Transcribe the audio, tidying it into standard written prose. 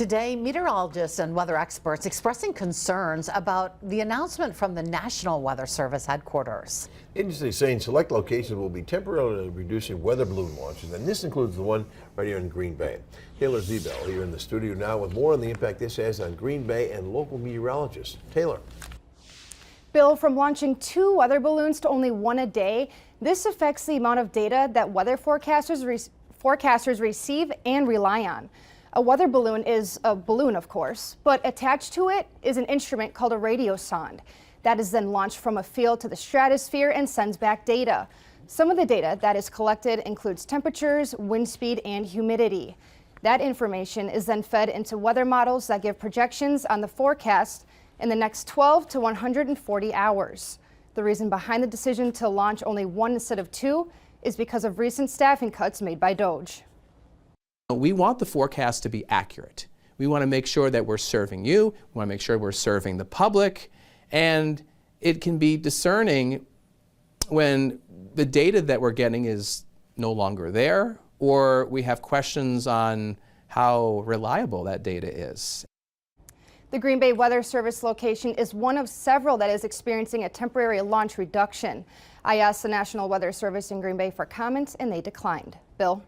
Today, meteorologists and weather experts expressing concerns about the announcement from the National Weather Service headquarters. The agency saying select locations will be temporarily reducing weather balloon launches, and this includes the one right here in Green Bay. Taylor Zebel here in the studio now with more on the impact this has on Green Bay and local meteorologists. Taylor. Bill, from launching 2 weather balloons to only 1 a day, this affects the amount of data that weather forecasters receive and rely on. A weather balloon is a balloon, of course, but attached to it is an instrument called a radio sonde. That is then launched from a field to the stratosphere and sends back data. Some of the data that is collected includes temperatures, wind speed, and humidity. That information is then fed into weather models that give projections on the forecast in the next 12 to 140 hours. The reason behind the decision to launch only 1 instead of 2 is because of recent staffing cuts made by DOGE. We want the forecast to be accurate. We want to make sure that we're serving you, we want to make sure we're serving the public, and it can be discerning when the data that we're getting is no longer there, or we have questions on how reliable that data is. The Green Bay Weather Service location is one of several that is experiencing a temporary launch reduction. I asked the National Weather Service in Green Bay for comments and they declined. Bill?